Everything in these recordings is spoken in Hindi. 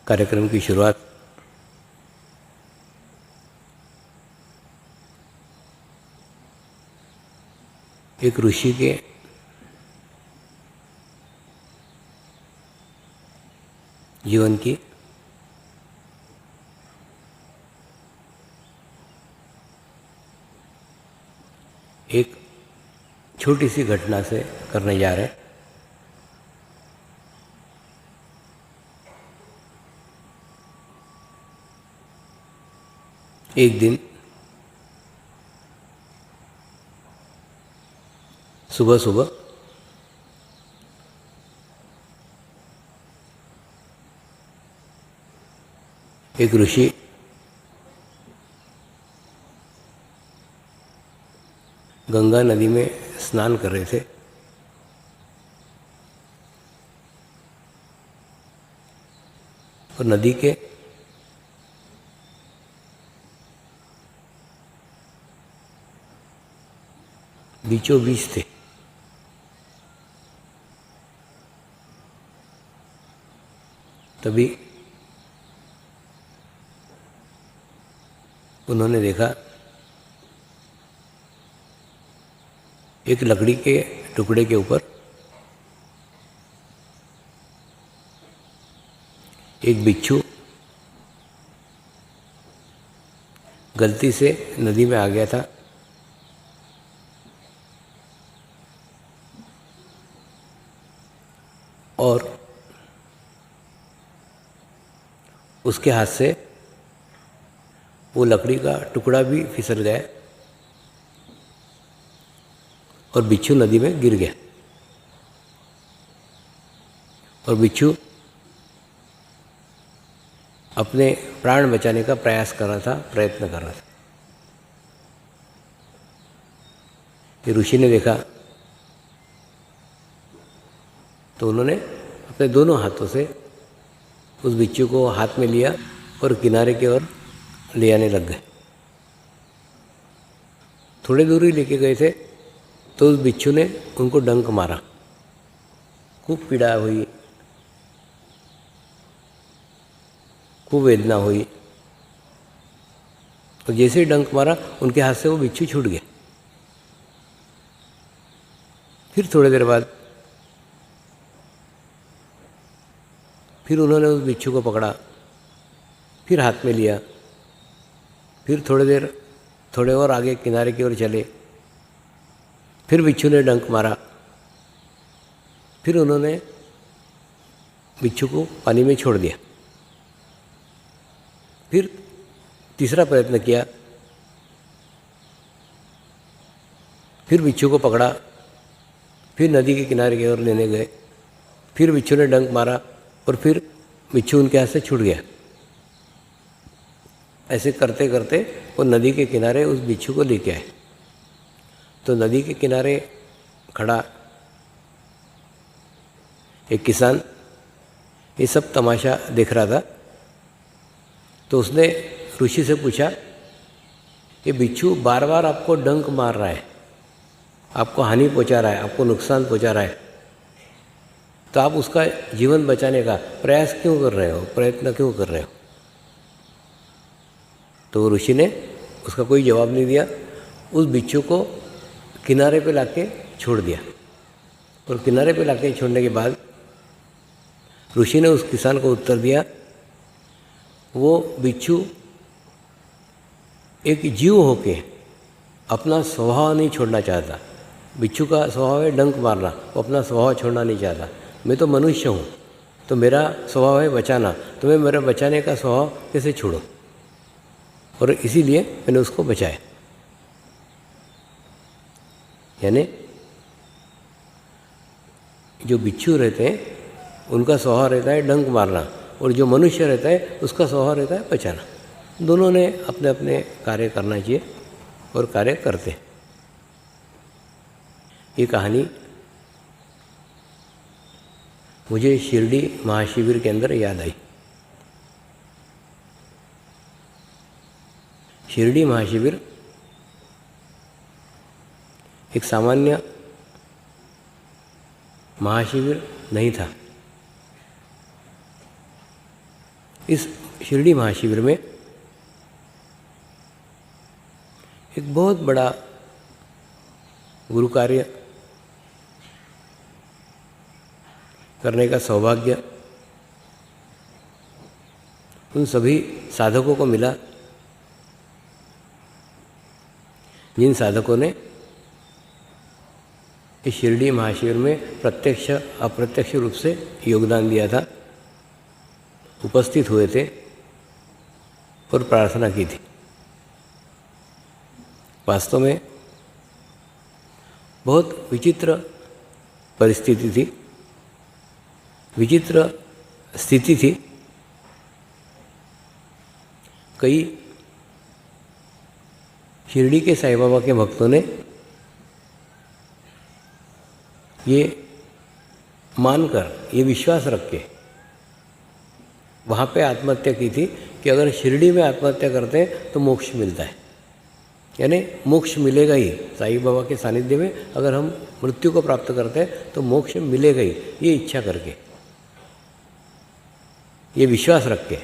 कार्यक्रम की शुरुआत एक ऋषि के जीवन की एक छोटी सी घटना से करने जा रहे हैं। एक दिन सुबह सुबह एक ऋषि गंगा नदी में स्नान कर रहे थे। और नदी के बीचों बीच थे। तभी उन्होंने देखा एक लकड़ी के टुकड़े के ऊपर एक बिच्छू गलती से नदी में आ गया था। और उसके हाथ से वो लकड़ी का टुकड़ा भी फिसल गया और बिच्छू नदी में गिर गया। और बिच्छू अपने प्राण बचाने का प्रयास कर रहा था, प्रयत्न कर रहा था। ये ऋषि ने देखा तो उन्होंने अपने दोनों हाथों से उस बिच्छू को हाथ में लिया और किनारे की ओर ले आने लग गए। थोड़ी दूरी लेके गए थे तो उस बिच्छू ने उनको डंक मारा। खूब पीड़ा हुई, खूब वेदना हुई। और जैसे ही डंक मारा उनके हाथ से वो बिच्छू छूट गया। फिर थोड़ी देर बाद फिर उन्होंने उस बिच्छू को पकड़ा, फिर हाथ में लिया। फिर थोड़े और आगे किनारे की ओर चले। फिर बिच्छू ने डंक मारा। फिर उन्होंने बिच्छू को पानी में छोड़ दिया। फिर तीसरा प्रयत्न किया। फिर बिच्छू को पकड़ा, फिर नदी के किनारे की ओर लेने गए। फिर बिच्छू ने डंक मारा और फिर बिच्छू उनके हाथ से छूट गया। ऐसे करते करते वो नदी के किनारे उस बिच्छू को लेके आए। तो नदी के किनारे खड़ा एक किसान ये सब तमाशा देख रहा था। तो उसने ऋषि से पूछा, ये बिच्छू बार बार आपको डंक मार रहा है, आपको हानि पहुंचा रहा है, आपको नुकसान पहुंचा रहा है, तो आप उसका जीवन बचाने का प्रयास क्यों कर रहे हो, प्रयत्न क्यों कर रहे हो? तो ऋषि ने उसका कोई जवाब नहीं दिया। उस बिच्छू को किनारे पे लाके छोड़ दिया। और किनारे पे लाके छोड़ने के बाद ऋषि ने उस किसान को उत्तर दिया, वो बिच्छू एक जीव होके अपना स्वभाव नहीं छोड़ना चाहता। बिच्छू का स्वभाव है डंक मारना, वो अपना स्वभाव छोड़ना नहीं चाहता। मैं तो मनुष्य हूँ, तो मेरा स्वभाव है बचाना, तो मैं मेरा बचाने का स्वभाव कैसे छोड़ूं? और इसीलिए मैंने उसको बचाया। यानी जो बिच्छू रहते हैं उनका स्वभाव रहता है डंक मारना, और जो मनुष्य रहता है उसका स्वभाव रहता है बचाना। दोनों ने अपने अपने कार्य करना चाहिए और कार्य करते हैं। ये कहानी मुझे शिरडी महाशिविर के अंदर याद आई। शिरडी महाशिविर एक सामान्य महाशिविर नहीं था। इस शिरडी महाशिविर में एक बहुत बड़ा गुरु कार्य करने का सौभाग्य उन सभी साधकों को मिला जिन साधकों ने इस शिरडी महाशिविर में प्रत्यक्ष अप्रत्यक्ष रूप से योगदान दिया था, उपस्थित हुए थे और प्रार्थना की थी। वास्तव में बहुत विचित्र परिस्थिति थी, विचित्र स्थिति थी। कई शिरडी के साईं बाबा के भक्तों ने ये मानकर, ये विश्वास रख के वहाँ पे आत्महत्या की थी कि अगर शिरडी में आत्महत्या करते हैं तो मोक्ष मिलता है, यानी मोक्ष मिलेगा ही। साईं बाबा के सानिध्य में अगर हम मृत्यु को प्राप्त करते हैं तो मोक्ष मिलेगा ही, ये इच्छा करके, ये विश्वास रख के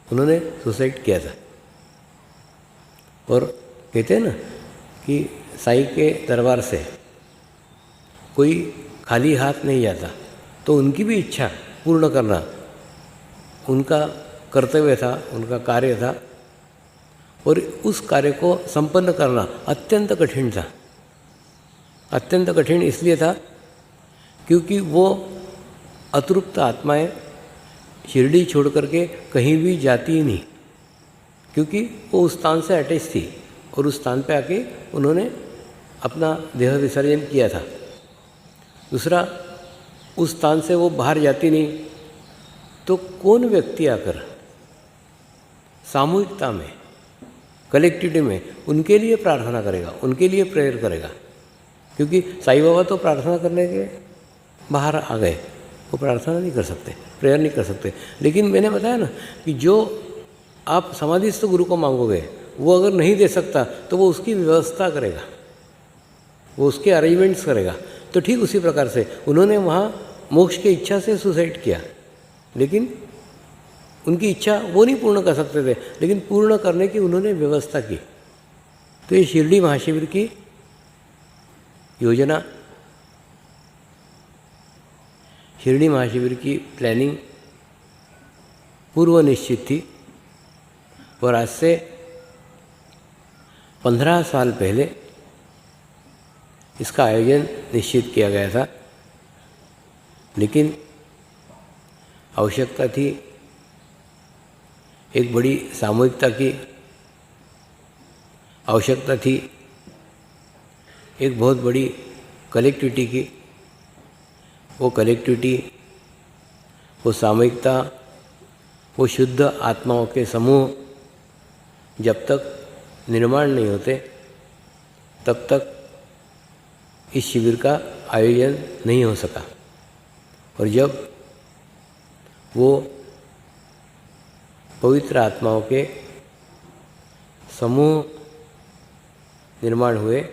उन्होंने सुसाइड किया था। और कहते हैं ना कि साईं के दरबार से कोई खाली हाथ नहीं जाता, तो उनकी भी इच्छा पूर्ण करना उनका कर्तव्य था, उनका कार्य था। और उस कार्य को संपन्न करना अत्यंत कठिन था। अत्यंत कठिन इसलिए था क्योंकि वो अतृप्त आत्माएं शिरडी छोड़ करके कहीं भी जाती ही नहीं, क्योंकि वो उस स्थान से अटैच थी और उस स्थान पे आके उन्होंने अपना देह विसर्जन किया था। दूसरा, उस स्थान से वो बाहर जाती नहीं, तो कौन व्यक्ति आकर सामूहिकता में, कलेक्टिविटी में उनके लिए प्रार्थना करेगा, उनके लिए प्रेयर करेगा? क्योंकि साईं बाबा तो प्रार्थना करने के बाहर आ गए, वो प्रार्थना नहीं कर सकते, प्रेयर नहीं कर सकते। लेकिन मैंने बताया ना कि जो आप समाधिस्थ गुरु को मांगोगे, वो अगर नहीं दे सकता तो वो उसकी व्यवस्था करेगा, वो उसके अरेंजमेंट्स करेगा। तो ठीक उसी प्रकार से उन्होंने वहाँ मोक्ष की इच्छा से सुसाइड किया, लेकिन उनकी इच्छा वो नहीं पूर्ण कर सकते थे, लेकिन पूर्ण करने की उन्होंने व्यवस्था की। तो ये शिरडी महाशिविर की योजना, शिरडी महाशिविर की प्लानिंग पूर्व निश्चित थी। और आज से 15 साल पहले इसका आयोजन निश्चित किया गया था, लेकिन आवश्यकता थी एक बड़ी सामूहिकता की, आवश्यकता थी एक बहुत बड़ी कलेक्टिविटी की। वो कलेक्टिविटी, वो सामूहिकता, वो शुद्ध आत्माओं के समूह जब तक निर्माण नहीं होते तब तक इस शिविर का आयोजन नहीं हो सका। और जब वो पवित्र आत्माओं के समूह निर्माण हुए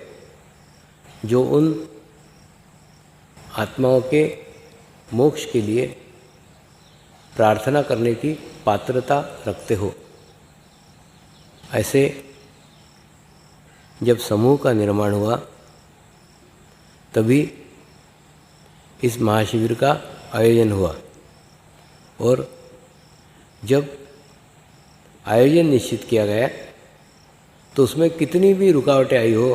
जो उन आत्माओं के मोक्ष के लिए प्रार्थना करने की पात्रता रखते हो, ऐसे जब समूह का निर्माण हुआ तभी इस महाशिविर का आयोजन हुआ। और जब आयोजन निश्चित किया गया तो उसमें कितनी भी रुकावटें आई हो,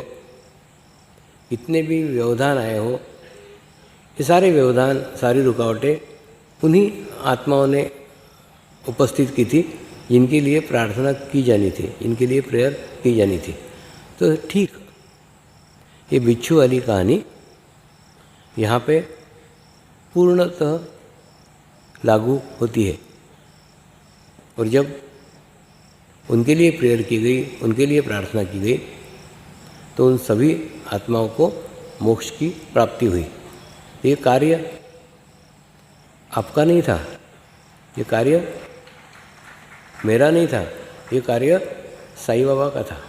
कितने भी व्यवधान आए हो, ये सारे व्यवधान, सारी रुकावटें उन्हीं आत्माओं ने उपस्थित की थी जिनके लिए प्रार्थना की जानी थी, इनके लिए प्रेयर की जानी थी। तो ठीक ये बिच्छू वाली कहानी यहाँ पे पूर्णतः लागू होती है। और जब उनके लिए प्रेयर की गई, उनके लिए प्रार्थना की गई, तो उन सभी आत्माओं को मोक्ष की प्राप्ति हुई। ये कार्य आपका नहीं था, ये कार्य मेरा नहीं था, ये कार्य साईं बाबा का था।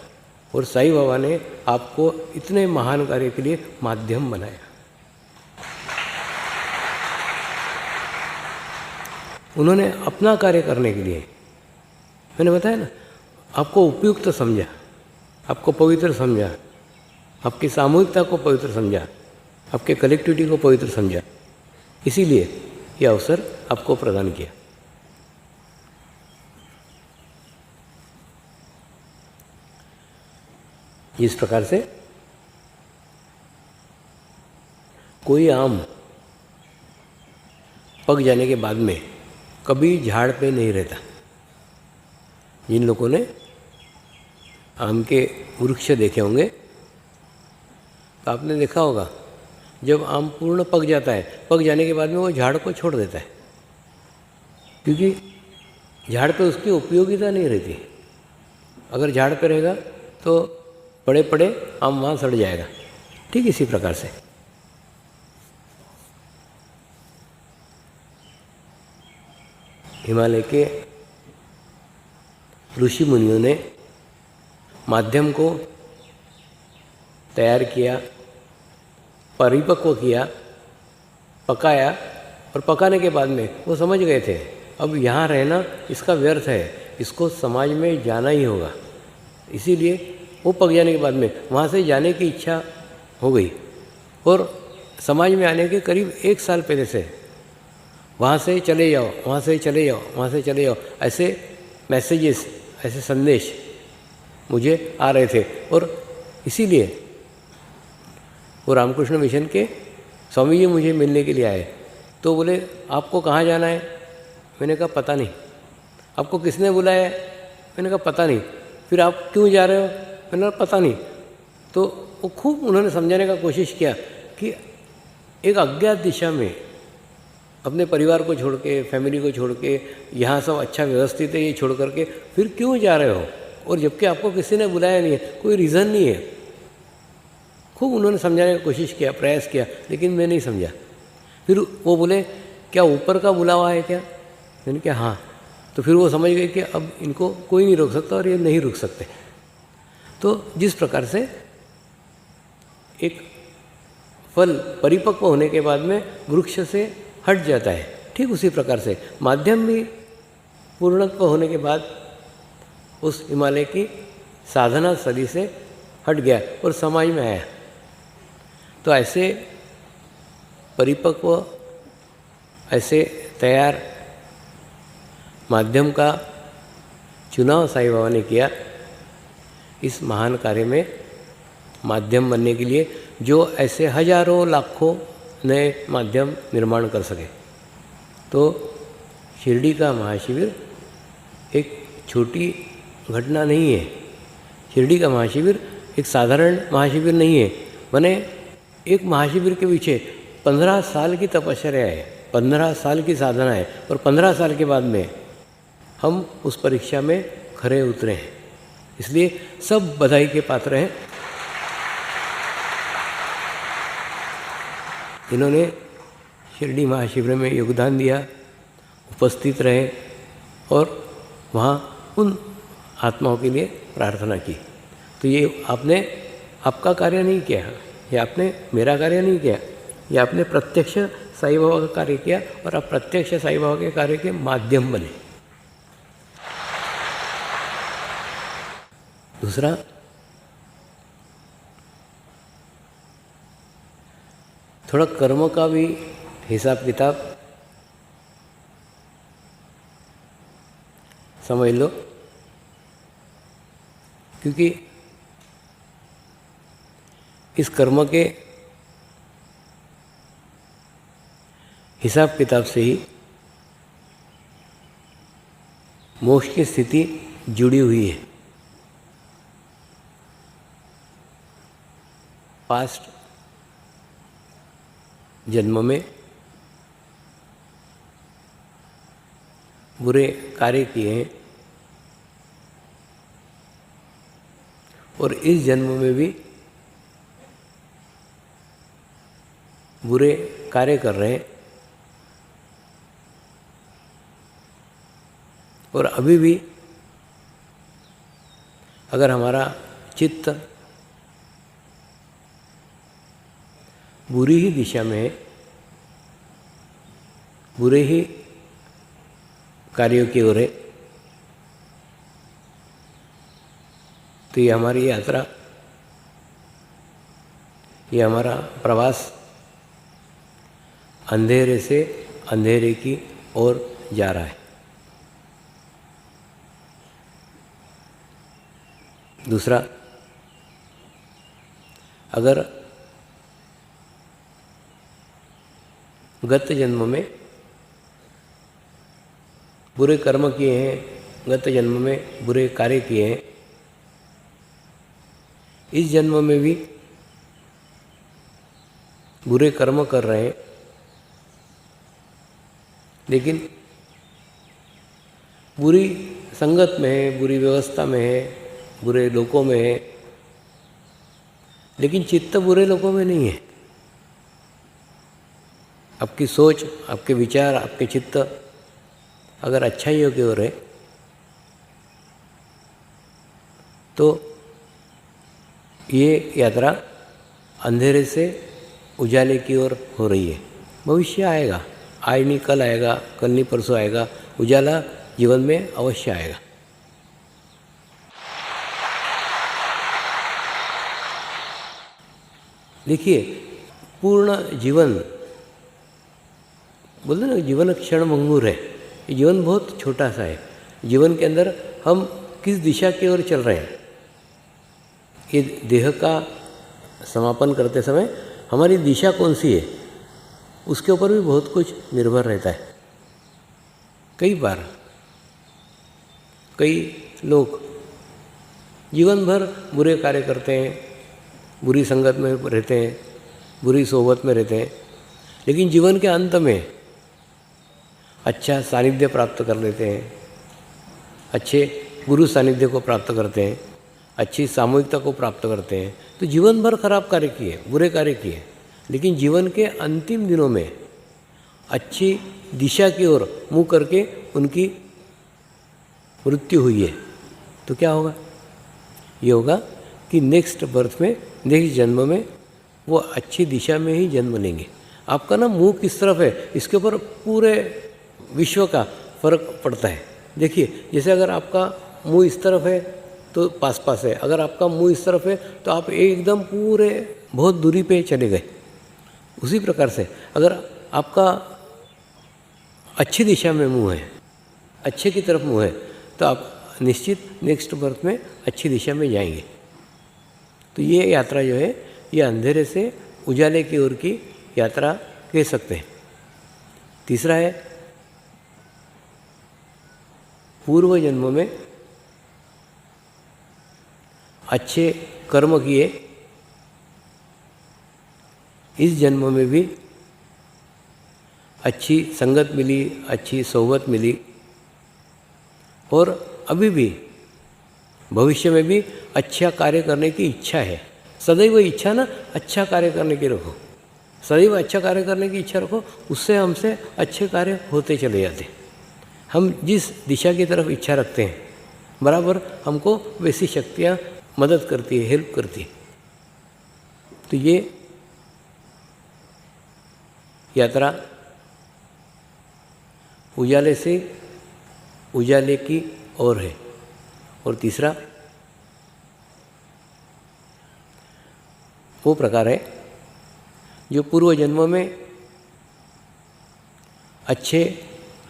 और साईं बाबा ने आपको इतने महान कार्य के लिए माध्यम बनाया। उन्होंने अपना कार्य करने के लिए, मैंने बताया ना, आपको उपयुक्त समझा, आपको पवित्र समझा, आपकी सामूहिकता को पवित्र समझा, आपके कलेक्टिविटी को पवित्र समझा, इसीलिए यह अवसर आपको प्रदान किया। जिस प्रकार से कोई आम पक जाने के बाद में कभी झाड़ पे नहीं रहता। जिन लोगों ने आम के वृक्ष देखे होंगे तो आपने देखा होगा, जब आम पूर्ण पक जाता है, पक जाने के बाद में वो झाड़ को छोड़ देता है, क्योंकि झाड़ पे उसकी उपयोगिता नहीं रहती। अगर झाड़ पे रहेगा तो पड़े पड़े आम वहाँ सड़ जाएगा। ठीक इसी प्रकार से हिमालय के ऋषि मुनियों ने माध्यम को तैयार किया, परिपक्व किया, पकाया, और पकाने के बाद में वो समझ गए थे अब यहाँ रहना इसका व्यर्थ है, इसको समाज में जाना ही होगा। इसीलिए वो पक जाने के बाद में वहाँ से जाने की इच्छा हो गई, और समाज में आने के करीब 1 साल पहले से वहाँ से चले जाओ, वहाँ से चले जाओ, वहाँ से चले जाओ, ऐसे मैसेजेस, ऐसे संदेश मुझे आ रहे थे। और इसीलिए वो रामकृष्ण मिशन के स्वामी जी मुझे मिलने के लिए आए, तो बोले आपको कहाँ जाना है? मैंने कहा पता नहीं। आपको किसने बुलाया? मैंने कहा पता नहीं। फिर आप क्यों जा रहे हो? मैंने कहा पता नहीं। तो वो खूब उन्होंने समझाने का कोशिश किया कि एक अज्ञात दिशा में अपने परिवार को छोड़ के, फैमिली को छोड़ के, यहाँ सब अच्छा व्यवस्थित है ये छोड़ करके फिर क्यों जा रहे हो? और जबकि आपको किसी ने बुलाया नहीं है, कोई रीज़न नहीं है। खूब उन्होंने समझाने की कोशिश किया, प्रयास किया, लेकिन मैं नहीं समझा। फिर वो बोले क्या ऊपर का बुलावा है क्या? मैंने कहा हाँ। तो फिर वो समझ गए कि अब इनको कोई नहीं रोक सकता और ये नहीं रुक सकते। तो जिस प्रकार से एक फल परिपक्व होने के बाद में वृक्ष से हट जाता है, ठीक उसी प्रकार से माध्यम भी पूर्णत्व होने के बाद उस हिमालय की साधना स्थली से हट गया और समाज में आया। तो ऐसे परिपक्व, ऐसे तैयार माध्यम का चुनाव साईं बाबा ने किया इस महान कार्य में माध्यम बनने के लिए, जो ऐसे हजारों लाखों नए माध्यम निर्माण कर सके। तो शिरडी का महाशिविर एक छोटी घटना नहीं है। शिरडी का महाशिविर एक साधारण महाशिविर नहीं है। माने एक महाशिविर के पीछे 15 साल की तपस्या है, 15 साल की साधना है, और 15 साल के बाद में हम उस परीक्षा में खरे उतरे हैं। इसलिए सब बधाई के पात्र हैं। इन्होंने शिरडी महाशिविर में योगदान दिया, उपस्थित रहे और वहाँ उन आत्माओं के लिए प्रार्थना की। तो ये आपने आपका कार्य नहीं किया, ये आपने मेरा कार्य नहीं किया, ये आपने प्रत्यक्ष साईं बाबा का कार्य किया, और आप प्रत्यक्ष साईं बाबा के कार्य के माध्यम बने। दूसरा, थोड़ा कर्म का भी हिसाब किताब समझ लो, क्योंकि इस कर्म के हिसाब किताब से ही मोक्ष की स्थिति जुड़ी हुई है। पास्ट जन्म में बुरे कार्य किए हैं और इस जन्म में भी बुरे कार्य कर रहे हैं, और अभी भी अगर हमारा चित्त बुरी ही दिशा में है, बुरे ही कार्यों की ओर है। तो ये हमारी यात्रा, ये हमारा प्रवास अंधेरे से अंधेरे की ओर जा रहा है। दूसरा, अगर गत जन्म में बुरे कर्म किए हैं, गत जन्म में बुरे कार्य किए हैं, इस जन्म में भी बुरे कर्म कर रहे हैं, लेकिन बुरी संगत में है, बुरी व्यवस्था में है, बुरे लोकों में है, लेकिन चित्त बुरे लोकों में नहीं है। आपकी सोच, आपके विचार, आपके चित्त अगर अच्छाइयों की ओर है तो ये यात्रा अंधेरे से उजाले की ओर हो रही है। भविष्य आएगा, आज नहीं कल आएगा, कल नहीं परसों आएगा, उजाला जीवन में अवश्य आएगा। देखिए, पूर्ण जीवन, बोलते ना जीवन क्षण भंगुर है, ये जीवन बहुत छोटा सा है। जीवन के अंदर हम किस दिशा की ओर चल रहे हैं, ये देह का समापन करते समय हमारी दिशा कौन सी है, उसके ऊपर भी बहुत कुछ निर्भर रहता है। कई बार कई लोग जीवन भर बुरे कार्य करते हैं, बुरी संगत में रहते हैं, बुरी सोबत में रहते हैं, लेकिन जीवन के अंत में अच्छा सानिध्य प्राप्त कर लेते हैं, अच्छे गुरु सानिध्य को प्राप्त करते हैं, अच्छी सामूहिकता को प्राप्त करते हैं। तो जीवन भर खराब कार्य किए, बुरे कार्य किए, लेकिन जीवन के अंतिम दिनों में अच्छी दिशा की ओर मुँह करके उनकी मृत्यु हुई है, तो क्या होगा? ये होगा कि नेक्स्ट बर्थ में, नेक्स्ट जन्म में वो अच्छी दिशा में ही जन्म लेंगे। आपका ना मुंह किस तरफ है, इसके ऊपर पूरे विश्व का फर्क पड़ता है। देखिए, जैसे अगर आपका मुंह इस तरफ है तो पास पास है, अगर आपका मुंह इस तरफ है तो आप एकदम पूरे बहुत दूरी पे चले गए। उसी प्रकार से अगर आपका अच्छी दिशा में मुंह है, अच्छे की तरफ मुंह है, तो आप निश्चित नेक्स्ट बर्थ में अच्छी दिशा में जाएंगे। तो ये यात्रा जो है, ये अंधेरे से उजाले की ओर की यात्रा कह सकते हैं। तीसरा है, पूर्व जन्म में अच्छे कर्म किए, इस जन्म में भी अच्छी संगत मिली, अच्छी सोहबत मिली, और अभी भी भविष्य में भी अच्छा कार्य करने की इच्छा है। सदैव इच्छा ना अच्छा कार्य करने की रखो, सदैव अच्छा कार्य करने की इच्छा रखो, उससे हमसे अच्छे कार्य होते चले जाते। हम जिस दिशा की तरफ इच्छा रखते हैं, बराबर हमको वैसी शक्तियाँ मदद करती है, हेल्प करती है। तो ये यात्रा उजाले से उजाले की ओर है। और तीसरा वो प्रकार है जो पूर्व जन्म में अच्छे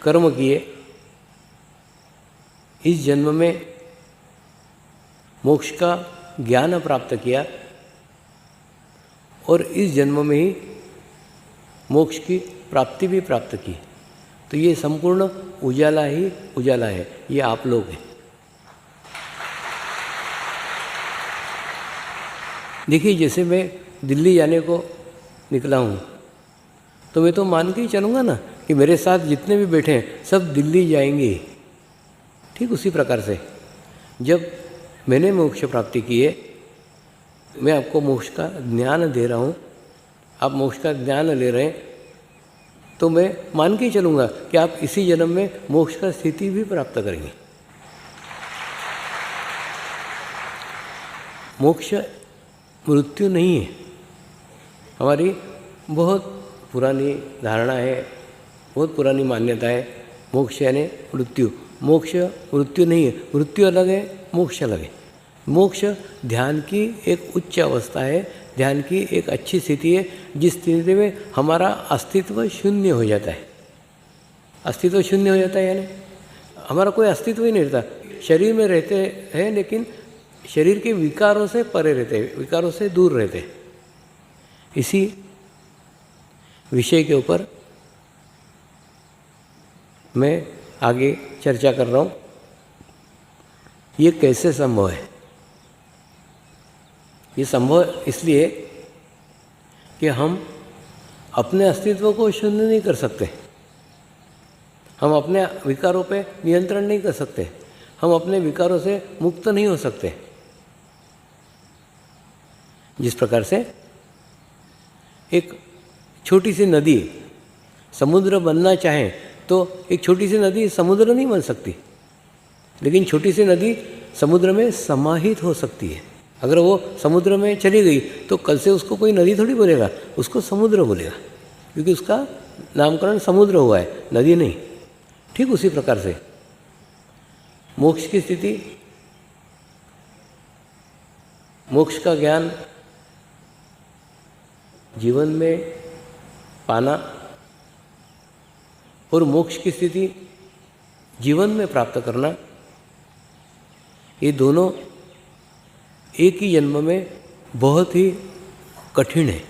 कर्म किए, इस जन्म में मोक्ष का ज्ञान प्राप्त किया, और इस जन्म में ही मोक्ष की प्राप्ति भी प्राप्त की। तो ये संपूर्ण उजाला ही उजाला है, ये आप लोग हैं। देखिए, जैसे मैं दिल्ली जाने को निकला हूँ, तो मैं तो मान के ही चलूँगा ना कि मेरे साथ जितने भी बैठे हैं सब दिल्ली जाएंगे। ठीक उसी प्रकार से जब मैंने मोक्ष प्राप्ति की है, मैं आपको मोक्ष का ज्ञान दे रहा हूँ, आप मोक्ष का ज्ञान ले रहे हैं, तो मैं मान के ही चलूँगा कि आप इसी जन्म में मोक्ष का स्थिति भी प्राप्त करेंगे। मोक्ष मृत्यु नहीं है। हमारी बहुत पुरानी धारणा है, बहुत पुरानी मान्यता है मोक्ष यानी मृत्यु। मोक्ष मृत्यु नहीं है, मृत्यु अलग है, मोक्ष अलग है। मोक्ष ध्यान की एक उच्च अवस्था है, ध्यान की एक अच्छी स्थिति है, जिस स्थिति में हमारा अस्तित्व शून्य हो जाता है। अस्तित्व शून्य हो जाता है यानी हमारा कोई अस्तित्व ही नहीं रहता। शरीर में रहते हैं लेकिन शरीर के विकारों से परे रहते हैं, विकारों से दूर रहते हैं। इसी विषय के ऊपर मैं आगे चर्चा कर रहा हूँ। ये कैसे संभव है? ये संभव इसलिए कि हम अपने अस्तित्व को शून्य नहीं कर सकते, हम अपने विकारों पे नियंत्रण नहीं कर सकते, हम अपने विकारों से मुक्त नहीं हो सकते। जिस प्रकार से एक छोटी सी नदी समुद्र बनना चाहे तो एक छोटी सी नदी समुद्र नहीं बन सकती, लेकिन छोटी सी नदी समुद्र में समाहित हो सकती है। अगर वो समुद्र में चली गई तो कल से उसको कोई नदी थोड़ी बोलेगा, उसको समुद्र बोलेगा, क्योंकि उसका नामकरण समुद्र हुआ है, नदी नहीं। ठीक उसी प्रकार से मोक्ष की स्थिति, मोक्ष का ज्ञान जीवन में पाना और मोक्ष की स्थिति जीवन में प्राप्त करना, ये दोनों एक ही जन्म में बहुत ही कठिन है,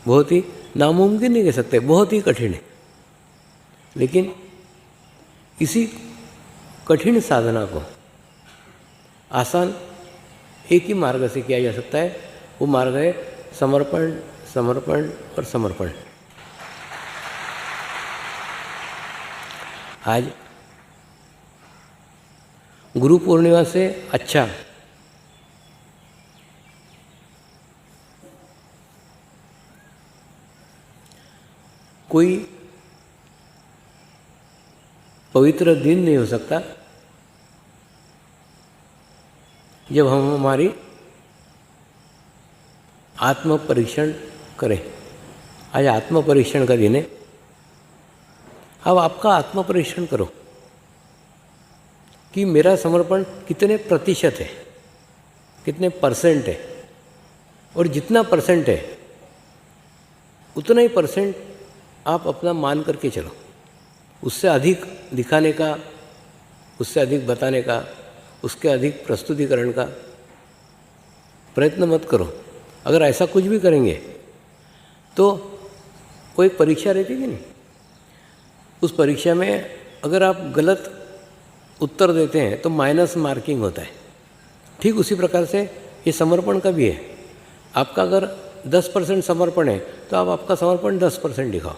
बहुत ही नामुमकिन नहीं कह सकते, बहुत ही कठिन है। लेकिन इसी कठिन साधना को आसान एक ही मार्ग से किया जा सकता है। वो मार्ग है समर्पण, समर्पण और समर्पण। आज गुरु पूर्णिमा से अच्छा कोई पवित्र दिन नहीं हो सकता जब हम हमारी आत्म परीक्षण करें। आज आत्म परीक्षण का दिन है। अब आपका आत्म परीक्षण करो कि मेरा समर्पण कितने प्रतिशत है, कितने परसेंट है, और जितना परसेंट है उतना ही परसेंट आप अपना मान करके चलो। उससे अधिक दिखाने का, उससे अधिक बताने का, उसके अधिक प्रस्तुतिकरण का प्रयत्न मत करो। अगर ऐसा कुछ भी करेंगे तो कोई परीक्षा रहती कि नहीं, उस परीक्षा में अगर आप गलत उत्तर देते हैं तो माइनस मार्किंग होता है। ठीक उसी प्रकार से ये समर्पण का भी है। आपका अगर 10% समर्पण है तो आप आपका समर्पण 10% दिखाओ।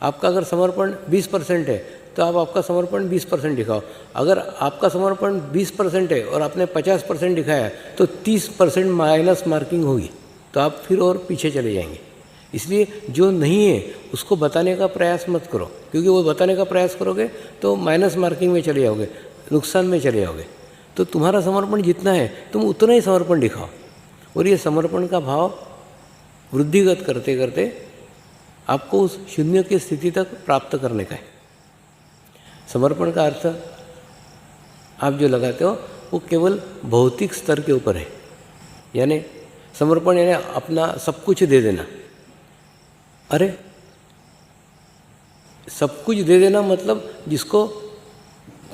आपका अगर समर्पण 20% है तो आप आपका समर्पण 20% दिखाओ। अगर आपका समर्पण 20% है और आपने 50% दिखाया तो 30% माइनस मार्किंग होगी, तो आप फिर और पीछे चले जाएंगे। इसलिए जो नहीं है उसको बताने का प्रयास मत करो, क्योंकि वो बताने का प्रयास करोगे तो माइनस मार्किंग में चले जाओगे, नुकसान में चले जाओगे। तो तुम्हारा समर्पण जितना है तुम उतना ही समर्पण दिखाओ। और ये समर्पण का भाव वृद्धिगत करते करते आपको उस शून्य की स्थिति तक प्राप्त करने का है। समर्पण का अर्थ आप जो लगाते हो वो केवल भौतिक स्तर के ऊपर है, यानी समर्पण यानी अपना सब कुछ दे देना। अरे सब कुछ दे देना मतलब जिसको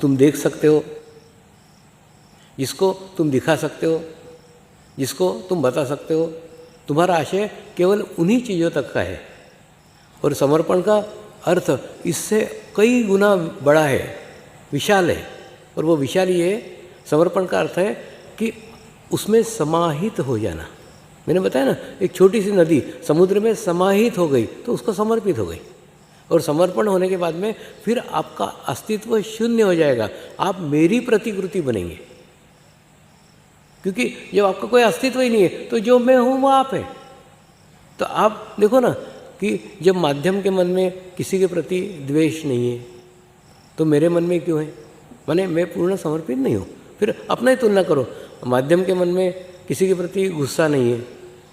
तुम देख सकते हो, जिसको तुम दिखा सकते हो, जिसको तुम बता सकते हो, तुम्हारा आशय केवल उन्हीं चीज़ों तक का है। और समर्पण का अर्थ इससे कई गुना बड़ा है, विशाल है। और वो विशाल ये समर्पण का अर्थ है कि उसमें समाहित हो जाना। मैंने बताया ना, एक छोटी सी नदी समुद्र में समाहित हो गई तो उसको समर्पित हो गई। और समर्पण होने के बाद में फिर आपका अस्तित्व शून्य हो जाएगा, आप मेरी प्रतिकृति बनेंगे। क्योंकि जब आपका कोई अस्तित्व ही नहीं है तो जो मैं हूँ वो आप है। तो आप देखो ना कि जब माध्यम के मन में किसी के प्रति द्वेष नहीं है तो मेरे मन में क्यों है, माने मैं पूर्ण समर्पित नहीं हूँ। फिर अपना ही तुलना करो, माध्यम के मन में किसी के प्रति गुस्सा नहीं है,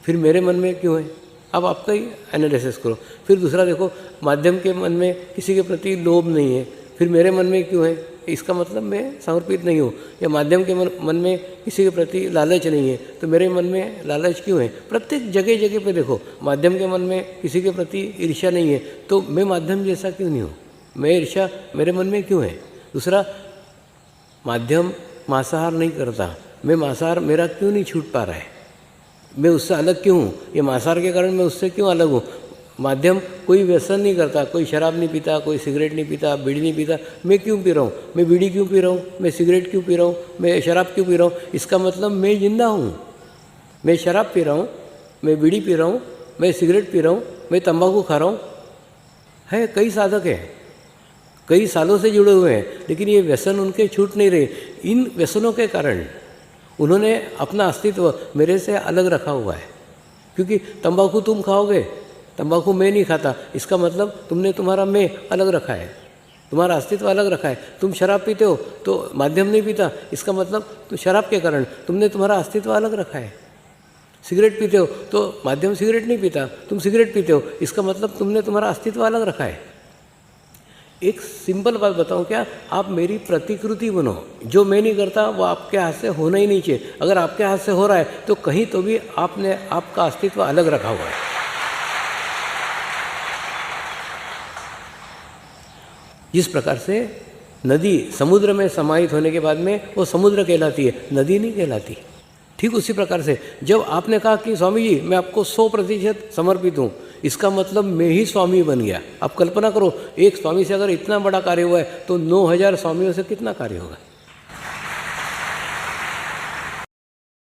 फिर मेरे मन में क्यों है। अब आपका ही एनालिसिस करो। फिर दूसरा देखो, माध्यम के मन में किसी के प्रति लोभ नहीं है, फिर मेरे मन में क्यों है, इसका मतलब मैं समर्पित नहीं हूँ। या माध्यम के मन में किसी के प्रति लालच नहीं है, तो मेरे मन में लालच क्यों है। प्रत्येक जगह जगह पे देखो, माध्यम के मन में किसी के प्रति ईर्ष्या नहीं है, तो मैं माध्यम जैसा क्यों नहीं हूँ, मैं ईर्ष्या मेरे मन में क्यों है। दूसरा, माध्यम मांसाहार नहीं करता, मैं मांसाहार मेरा क्यों नहीं छूट पा रहा है, मैं उससे अलग क्यों हूँ, ये मांसाहार के कारण मैं उससे क्यों अलग हूँ। माध्यम कोई व्यसन नहीं करता, कोई शराब नहीं पीता, कोई सिगरेट नहीं पीता, बीड़ी नहीं पीता, मैं क्यों पी रहा हूँ, मैं बीड़ी क्यों पी रहा हूँ, मैं सिगरेट क्यों पी रहा हूँ, मैं शराब क्यों पी रहा हूँ। इसका मतलब मैं जिंदा हूँ, मैं शराब पी रहा हूँ, मैं बीड़ी पी रहा हूँ, मैं सिगरेट पी रहा हूँ, मैं तंबाकू खा रहा हूँ। है कई साधक हैं, कई सालों से जुड़े हुए हैं, लेकिन ये व्यसन उनके छूट नहीं रहे। इन व्यसनों के कारण उन्होंने अपना अस्तित्व मेरे से अलग रखा हुआ है। क्योंकि तंबाकू तुम खाओगे, तंबाकू मैं नहीं खाता, इसका मतलब तुमने तुम्हारा मैं अलग रखा है, तुम्हारा अस्तित्व अलग रखा है। तुम शराब पीते हो तो माध्यम नहीं पीता, इसका मतलब तो शराब के कारण तुमने तुम्हारा अस्तित्व अलग रखा है। सिगरेट पीते हो तो माध्यम सिगरेट नहीं पीता, तुम सिगरेट पीते हो, इसका मतलब तुमने तुम्हारा अस्तित्व अलग रखा है। एक सिंपल बात बताऊं क्या, आप मेरी प्रतिकृति बनो, जो मैं नहीं करता वो आपके हाथ से होना ही नहीं चाहिए। अगर आपके हाथ से हो रहा है तो कहीं तो भी आपने आपका अस्तित्व अलग रखा हुआ है। जिस प्रकार से नदी समुद्र में समाहित होने के बाद में वो समुद्र कहलाती है, नदी नहीं कहलाती। ठीक उसी प्रकार से जब आपने कहा कि स्वामी जी मैं आपको 100% समर्पित हूँ, इसका मतलब मैं ही स्वामी बन गया। आप कल्पना करो, एक स्वामी से अगर इतना बड़ा कार्य हुआ है तो 9000 स्वामियों से कितना कार्य होगा।